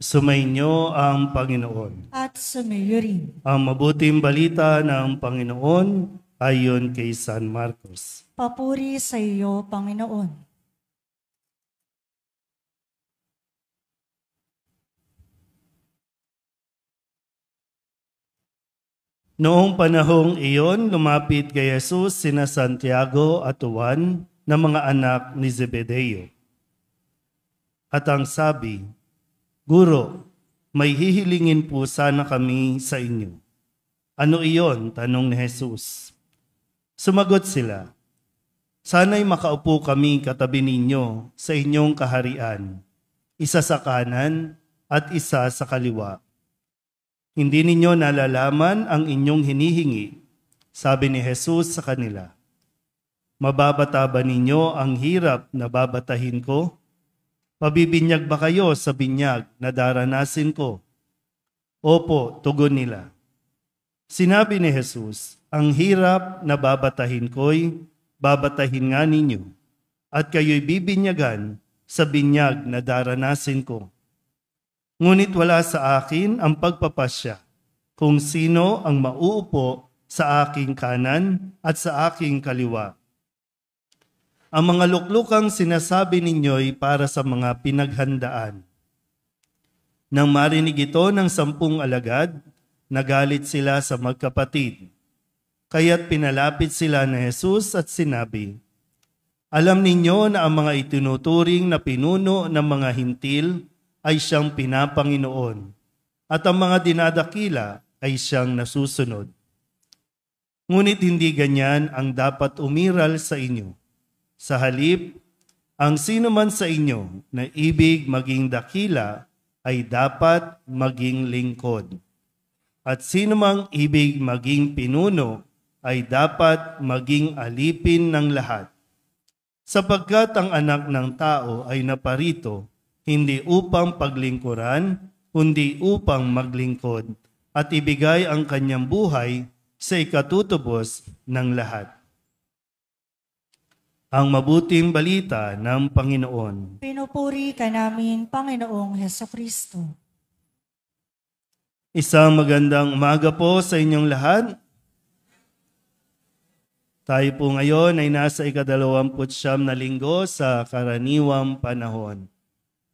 Sumainyo ang Panginoon. At sumayo rin. Ang mabuting balita ng Panginoon ayon kay San Marcos. Papuri sa iyo, Panginoon. Noong panahong iyon, lumapit kay Jesus sina Santiago at Juan na mga anak ni Zebedeo. At ang sabi, "Guro, may hihilingin po sana kami sa inyo." "Ano iyon?" tanong ni Jesus. Sumagot sila, "Sana'y makaupo kami katabi ninyo sa inyong kaharian, isa sa kanan at isa sa kaliwa. Hindi ninyo nalalaman ang inyong hinihingi," sabi ni Jesus sa kanila. "Mababata ba ninyo ang hirap na babatahin ko? Pabibinyag ba kayo sa binyag na daranasin ko?" "Opo," tugon nila. Sinabi ni Jesus, "Ang hirap na babatahin ko'y babatahin nga ninyo, at kayo'y bibinyagan sa binyag na daranasin ko. Ngunit wala sa akin ang pagpapasya kung sino ang mauupo sa aking kanan at sa aking kaliwa. Ang mga luklukang sinasabi ninyo'y para sa mga pinaghandaan." Nang marinig ito ng 10 alagad, nagalit sila sa magkapatid. Kaya't pinalapit sila ni Jesus at sinabi, "Alam ninyo na ang mga itinuturing na pinuno ng mga hintil ay siyang pinapanginoon, at ang mga dinadakila ay siyang nasusunod. Ngunit hindi ganyan ang dapat umiral sa inyo. Sa halip, ang sino man sa inyo na ibig maging dakila ay dapat maging lingkod. At sino mang ibig maging pinuno ay dapat maging alipin ng lahat. Sapagkat ang anak ng tao ay naparito hindi upang paglingkuran, kundi upang maglingkod at ibigay ang kanyang buhay sa ikatutubos ng lahat." Ang mabuting balita ng Panginoon. Pinupuri ka namin, Panginoong Hesukristo. Isang magandang umaga po sa inyong lahat. Tayo po ngayon ay nasa 29 na linggo sa karaniwang panahon.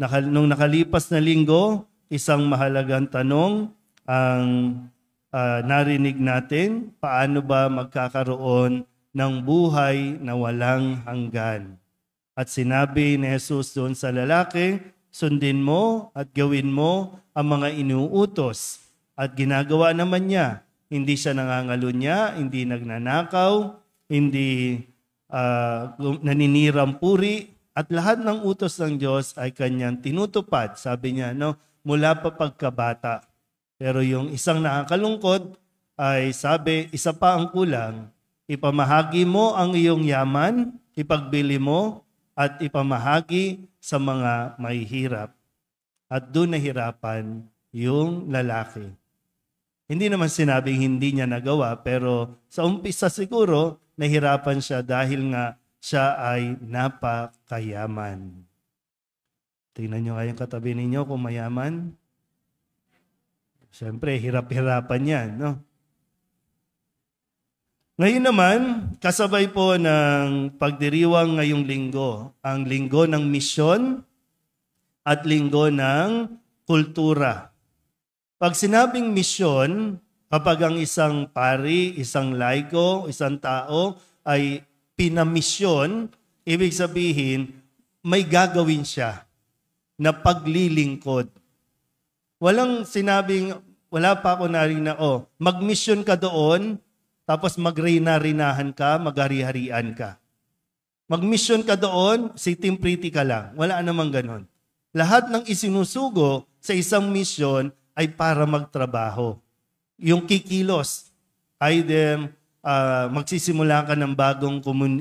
Nung nakalipas na linggo, isang mahalagang tanong ang narinig natin, paano ba magkakaroon ng buhay na walang hanggan? At sinabi ni Jesus doon sa lalaki, "Sundin mo at gawin mo ang mga inuutos." At ginagawa naman niya. Hindi siya nangangalunya, hindi nagnanakaw, hindi naninirang puri, at lahat ng utos ng Diyos ay kanyang tinutupad. Sabi niya, mula pa pagkabata. Pero yung isang nakakalungkot ay sabi, isa pa ang kulang, ipamahagi mo ang iyong yaman, ipagbili mo, at ipamahagi sa mga mahihirap. At doon nahirapan yung lalaki. Hindi naman sinabing hindi niya nagawa, pero sa umpisa siguro, nahirapan siya dahil nga siya ay napakayaman. Tingnan nyo kayong katabi ninyo kung mayaman. Siyempre, hirap-hirapan yan, no? Ngayon naman, kasabay po ng pagdiriwang ngayong linggo, ang linggo ng misyon at linggo ng kultura. Pag sinabing misyon, kapag ang isang pari, isang laiko, isang tao ay pinamisyon, ibig sabihin, may gagawin siya na paglilingkod. Walang sinabing, wala pa ako narinig na, magmisyon ka doon, tapos magrina-rinahan ka, maghari-harian ka. Magmisyon ka doon, sitting pretty ka lang. Wala namang ganon. Lahat ng isinusugo sa isang misyon ay para magtrabaho. Yung kikilos, either magsisimula ka ng bagong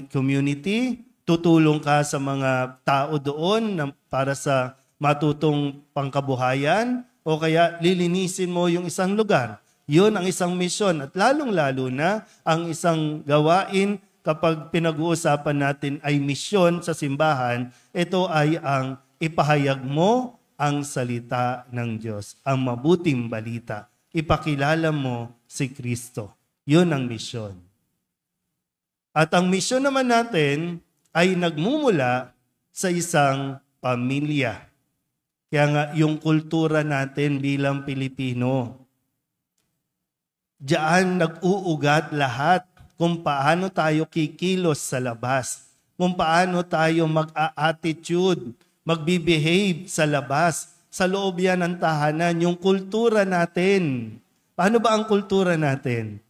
community, tutulong ka sa mga tao doon para sa matutong pangkabuhayan, o kaya lilinisin mo yung isang lugar. Yun ang isang misyon. At lalong-lalo na ang isang gawain kapag pinag-uusapan natin ay misyon sa simbahan, ito ay ang ipahayag mo ang salita ng Diyos, ang mabuting balita. Ipakilala mo si Kristo. Yun ang misyon. At ang misyon naman natin ay nagmumula sa isang pamilya. Kaya nga yung kultura natin bilang Pilipino, diyan nag-uugat lahat kung paano tayo kikilos sa labas, kung paano tayo mag-a-attitude, magbe-behave sa labas, sa loob yan ng tahanan, yung kultura natin. Paano ba ang kultura natin?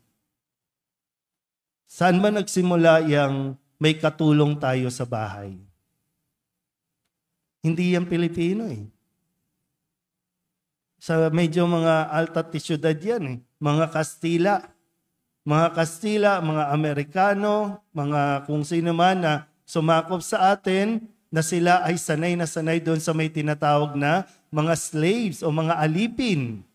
Saan ba nagsimula yung may katulong tayo sa bahay? Hindi yan Pilipino eh. Sa medyo mga alta syudad yan eh. Mga Kastila, mga Amerikano, mga kung sino man na sumakop sa atin, na sila ay sanay na sanay doon sa may tinatawag na mga slaves o mga alipin.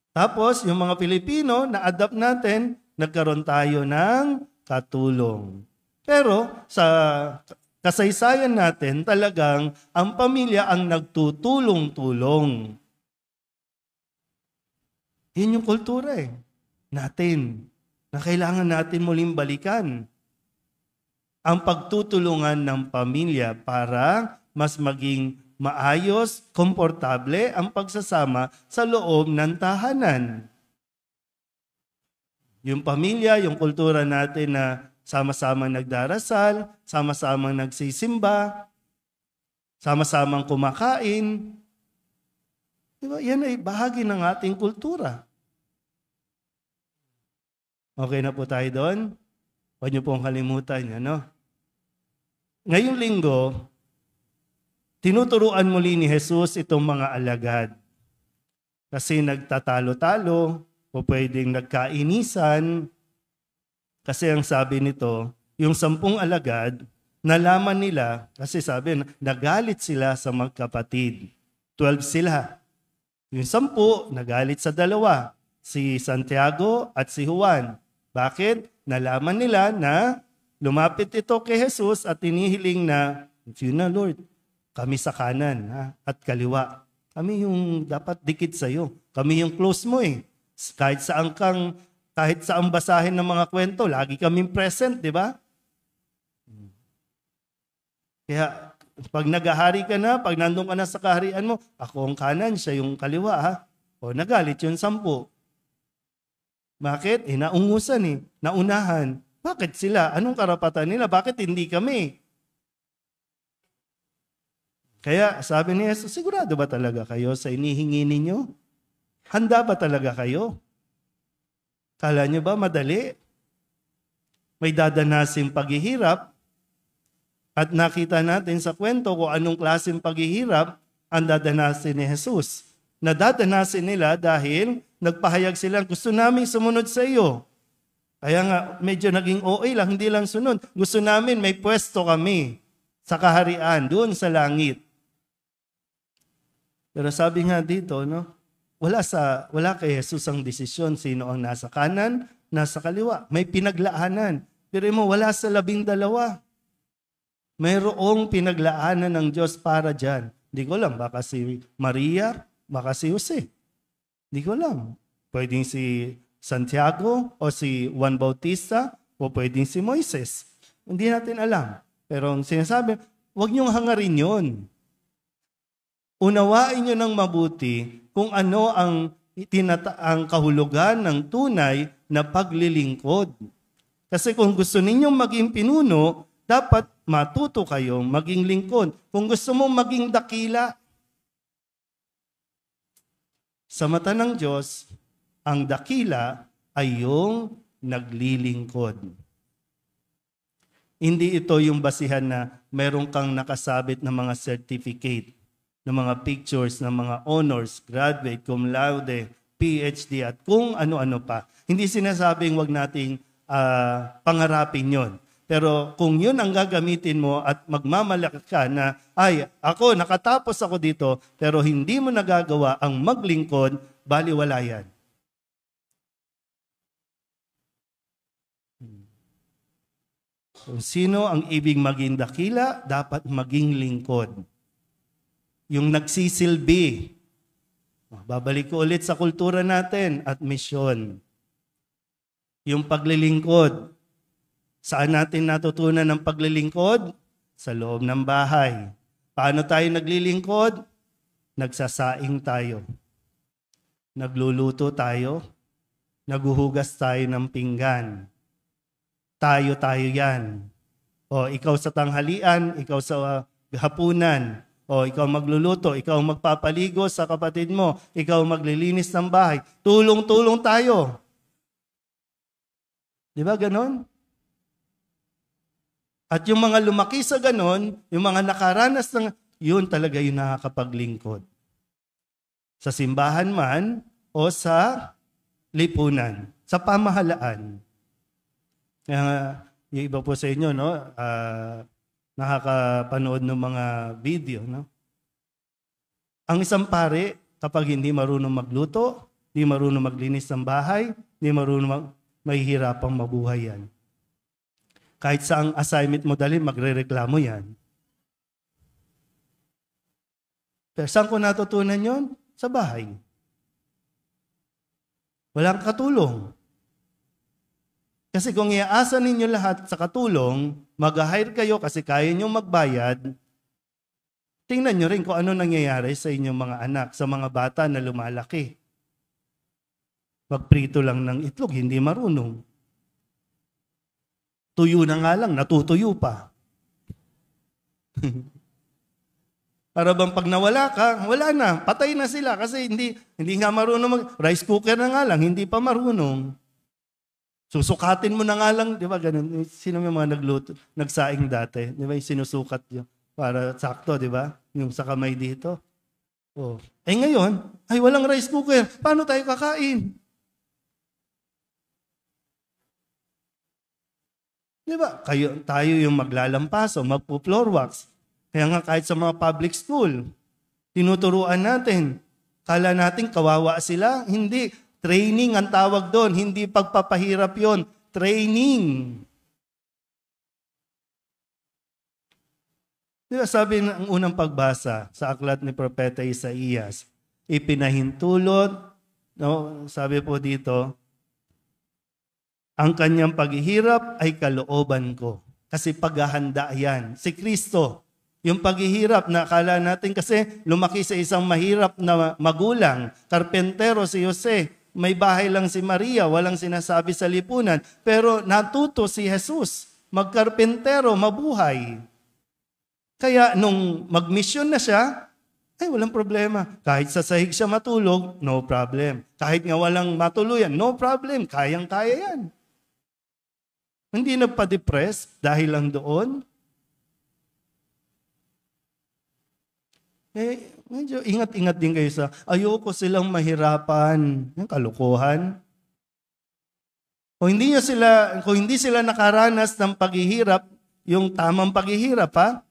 Tapos, yung mga Pilipino, na-adapt natin, nagkaroon tayo ng katulong. Pero, sa kasaysayan natin, talagang ang pamilya ang nagtutulong-tulong. Yun yung kultura natin, na kailangan natin muling balikan. Ang pagtutulungan ng pamilya para mas maging maayos, komportable ang pagsasama sa loob ng tahanan. Yung pamilya, yung kultura natin na sama-samang nagdarasal, sama-samang nagsisimba, sama-samang kumakain. Diba? Yan ay bahagi ng ating kultura. Okay na po tayo doon? Huwag niyo pong kalimutan, ano? Ngayong linggo, tinuturuan muli ni Jesus itong mga alagad. Kasi nagtatalo-talo, o pwedeng nagkainisan. Kasi ang sabi nito, yung 10 alagad, nalaman nila, kasi sabi, nagalit sila sa magkapatid. 12 sila. Yung 10, nagalit sa 2, si Santiago at si Juan. Bakit? Nalaman nila na lumapit ito kay Jesus at tinihiling na, yun na Lord, kami sa kanan at kaliwa. Kami yung dapat dikit sa iyo. Kami yung close mo eh. Kahit saan basahin ng mga kwento, lagi kaming present, di ba? Kaya pag naghahari ka na, pag nandun ka na sa kaharian mo, ako ang kanan, siya yung kaliwa ha. O nagalit yung 10. Bakit? Naungusan naunahan. Bakit sila? Anong karapatan nila? Bakit hindi kami? Kaya sabi ni Jesus, sigurado ba talaga kayo sa inihingi ninyo? Handa ba talaga kayo? Kala nyo ba madali? May dadanasin paghihirap at nakita natin sa kwento kung anong klaseng paghihirap ang dadanasin ni Jesus. Nadadanasin nila dahil nagpahayag sila, gusto namin sumunod sa iyo. Kaya nga, medyo naging OA lang, hindi lang sunod. Gusto namin may pwesto kami sa kaharian, doon sa langit. Pero sabi nga dito, wala kay Jesus ang desisyon sino ang nasa kanan, nasa kaliwa. May pinaglaanan. Pero wala sa 12. Mayroong pinaglaanan ng Diyos para dyan. Hindi ko alam, baka si Maria, baka si Jose. Hindi ko alam. Pwedeng si Santiago o si Juan Bautista o pwedeng si Moises. Hindi natin alam. Pero ang sinasabi, huwag niyong hangarin yun. Unawain niyo ng mabuti kung ano ang kahulugan ng tunay na paglilingkod. Kasi kung gusto ninyong maging pinuno, dapat matuto kayong maging lingkod. Kung gusto mong maging dakila, sa mata ng Diyos, ang dakila ay yung naglilingkod. Hindi ito yung basihan na meron kang nakasabit na mga certificate, ng mga pictures, ng mga honors, graduate, cum laude, PhD, at kung ano-ano pa. Hindi sinasabing wag nating pangarapin yon. Pero kung yun ang gagamitin mo at magmamalaki ka na, ay, nakatapos ako dito, pero hindi mo nagagawa ang maglingkod, baliwala yan. Kung sino ang ibig maging dakila, dapat maging lingkod. yung nagsisilbi. Babalik ko ulit sa kultura natin at misyon. Yung paglilingkod. Saan natin natutunan ng paglilingkod? Sa loob ng bahay. Paano tayo naglilingkod? Nagsasaing tayo. Nagluluto tayo. Naguhugas tayo ng pinggan. Tayo yan. O ikaw sa tanghalian, ikaw sa hapunan. O ikaw magluluto, ikaw magpapaligo sa kapatid mo, ikaw maglilinis ng bahay. Tulong-tulong tayo. Di ba ganon? At yung mga lumaki sa ganon, yung mga nakaranas ng, yun talaga yung nakakapaglingkod. Sa simbahan man o sa lipunan, sa pamahalaan. Yung iba po sa inyo, no? Nakakapanood ng mga video, no? Ang isang pare, kapag hindi marunong magluto, hindi marunong maglinis ng bahay, hindi marunong mahihirapang mabuhay yan. Kahit sa ang assignment mo dali, magre-reklamo yan. Pero saan ko natutunan yon? Sa bahay. Walang katulong. Kasi kung iaasa ninyo lahat sa katulong, mag-hire kayo kasi kaya nyo magbayad, tingnan nyo rin kung ano nangyayari sa inyong mga anak, sa mga bata na lumalaki. Magprito lang ng itlog, hindi marunong. Tuyo na nga lang, natutuyo pa. Para bang pag nawala ka, wala na, patay na sila kasi hindi nga marunong rice cooker na nga lang, hindi pa marunong. Susukatin mo na nga lang, di ba ganun? Sino may mga nagsaing dati? Di ba yung sinusukat yun? Para sakto, di ba? Yung sa kamay dito. Oh. Eh ngayon, ay walang rice cooker. Paano tayo kakain? Di ba? Tayo yung maglalampaso, magpo-floor wax. Kaya nga kahit sa mga public school, tinuturuan natin. Kala natin kawawa sila? Hindi. Training ang tawag doon, hindi pagpapahirap yon. Training. Diba sabi ng unang pagbasa sa aklat ni Propeta Isaías, ipinahintulot, no, sabi po dito, ang kanyang paghihirap ay kalooban ko. Kasi paghahanda yan. Si Kristo, yung paghihirap na akala natin kasi lumaki sa isang mahirap na magulang, karpentero si Jose, may bahay lang si Maria, walang sinasabi sa lipunan. Pero natuto si Jesus, magkarpentero, mabuhay. Kaya nung magmisyon na siya, ay walang problema. Kahit sa sahig siya matulog, no problem. Kahit nga walang matuluyan, no problem. Kayang-kaya yan. Hindi nagpa-depress dahil lang doon. Medyo ingat-ingat din kayo sa ayoko silang mahirapan. Yung kalukuhan. Kung hindi sila nakaranas ng paghihirap, yung tamang paghihirap, ha?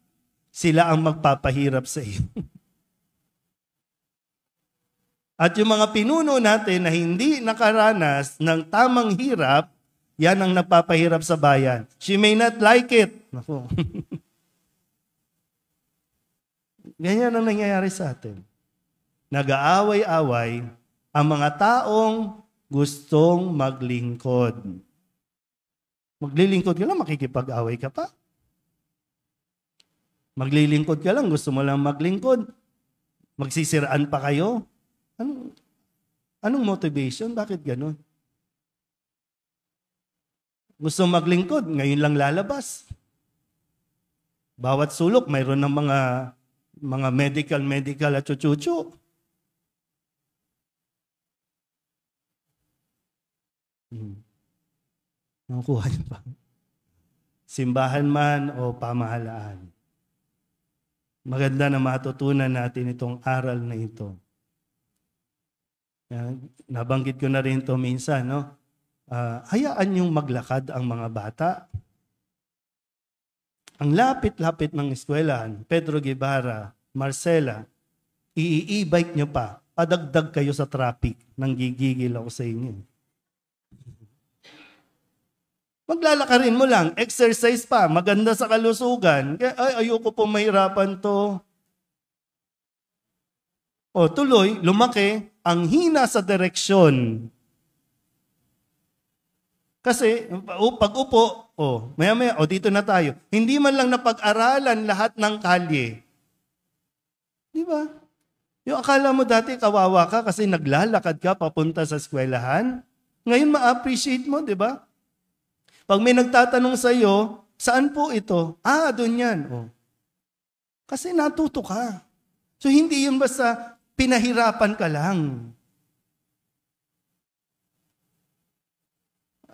Sila ang magpapahirap sa iyo. At yung mga pinuno natin na hindi nakaranas ng tamang hirap, yan ang nagpapahirap sa bayan. She may not like it. Naku. Ganyan ang nangyayari sa atin. Nag-aaway-away ang mga taong gustong maglingkod. Maglilingkod ka lang, makikipag-away ka pa. Maglilingkod ka lang, gusto mo lang maglingkod. Magsisiraan pa kayo. Anong motivation? Bakit ganun? Gusto maglingkod, ngayon lang lalabas. Bawat sulok, mayroon ng mga medical at chuchuchu. Nakuha niyo pa. Simbahan man o pamahalaan. Maganda na matutunan natin itong aral na ito. Nabanggit ko na rin ito minsan, no? Hayaan yung maglakad ang mga bata. Ang lapit-lapit ng eskwelahan, Pedro Guevara, Marcela, i-e-bike nyo pa, padagdag kayo sa traffic, nanggigigil ako sa inyo. Maglalakarin mo lang, exercise pa, maganda sa kalusugan. Ay, ayoko po mahirapan to. O tuloy, lumaki, ang hina sa direksyon. Kasi, pag upo, maya-maya, dito na tayo. Hindi man lang napag-aralan lahat ng kalye. Di ba? Yung akala mo dati kawawa ka kasi naglalakad ka papunta sa eskwelahan. Ngayon ma-appreciate mo, di ba? Pag may nagtatanong sa iyo, saan po ito? Doon yan. Kasi natuto ka. So hindi yun basta pinahirapan ka lang.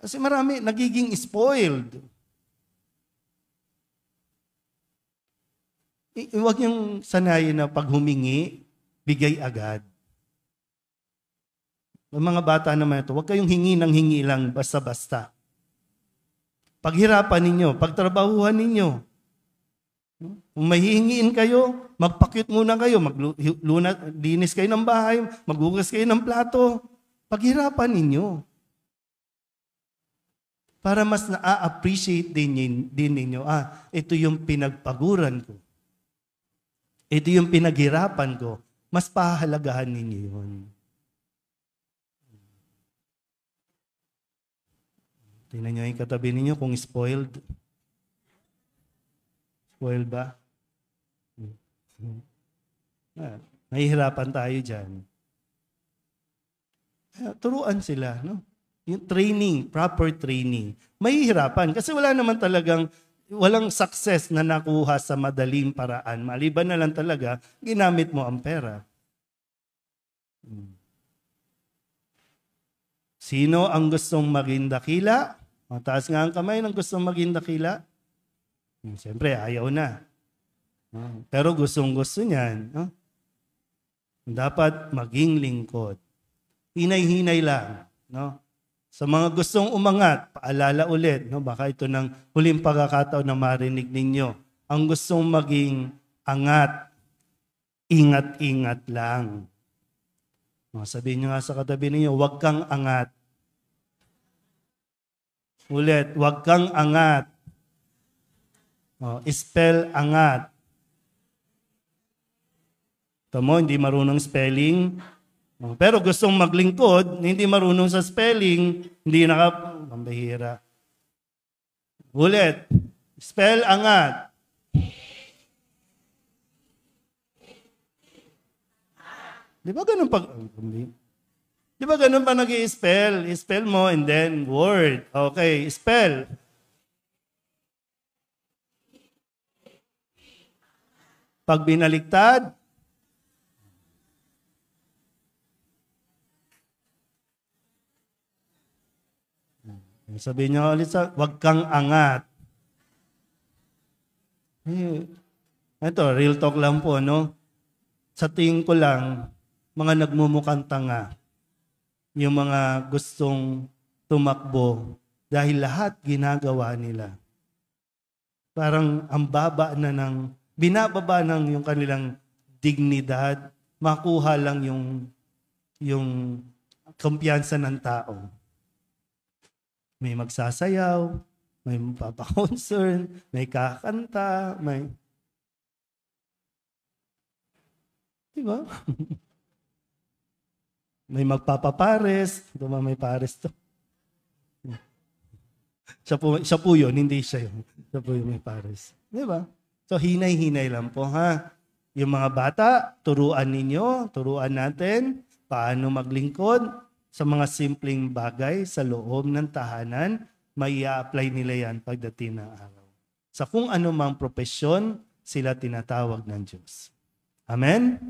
Kasi marami nagiging spoiled. Huwag niyong sanayin na pag humingi, bigay agad. Ang mga bata naman ito, huwag kayong hingi ng hingi lang basta-basta. Paghirapan ninyo, pagtrabahuhan ninyo. Kung mahihingiin kayo, magpakyut muna kayo, linis kayo ng bahay, maghugas kayo ng plato. Paghirapan ninyo. Para mas na-appreciate din ninyo, ito yung pinagpaguran ko. Ito yung pinaghirapan ko. Mas pahahalagahan ninyo yun. Tingnan nyo yung katabi ninyo kung spoiled. Spoiled ba? Nahihirapan tayo dyan. Turuan sila, no? Yung training, proper training. Mahihirapan kasi walang success na nakuha sa madaling paraan. Maliban na lang talaga, ginamit mo ang pera. Sino ang gustong maging dakila? Taas nga ang kamay ng gustong maging dakila. Siyempre, ayaw na. Pero gustong-gusto niyan. Dapat maging lingkod. Hinay-hinay lang. No? Sa mga gustong umangat, paalala ulit, no? Baka ito ng huling pagkakataon na marinig ninyo. Ang gustong maging angat, ingat-ingat lang. Sabihin nyo nga sa katabi ninyo, huwag kang angat. Ulit, huwag kang angat. Spell angat. Ito mo, hindi marunong spelling. Pero gustong maglingkod, hindi marunong sa spelling, hindi pambihira. Ulit, spell angat. Di ba ganun pa nag-i-spell? I-spell mo and then word. Okay, spell. Pag binaliktad, sabihin niyo ulit huwag kang angat. Ito, real talk lang po, no? Sa tingin ko lang, mga nagmumukhang tanga, yung mga gustong tumakbo dahil lahat ginagawa nila. Parang ang binababa ng yung kanilang dignidad, makuha lang yung kumpiyansa ng tao. May magsasayaw, may magpapa-concern, may kakanta, may... Diba? May magpapapares. Ito ba may pares to? Siya po yun, hindi siya yun. Siya po yung may pares. Diba? So, hinay-hinay lang po, ha? Yung mga bata, turuan natin paano maglingkod sa mga simpleng bagay sa loob ng tahanan, may i-apply nila yan pagdating ng araw. Sa kung ano mang propesyon, sila tinatawag ng Diyos. Amen?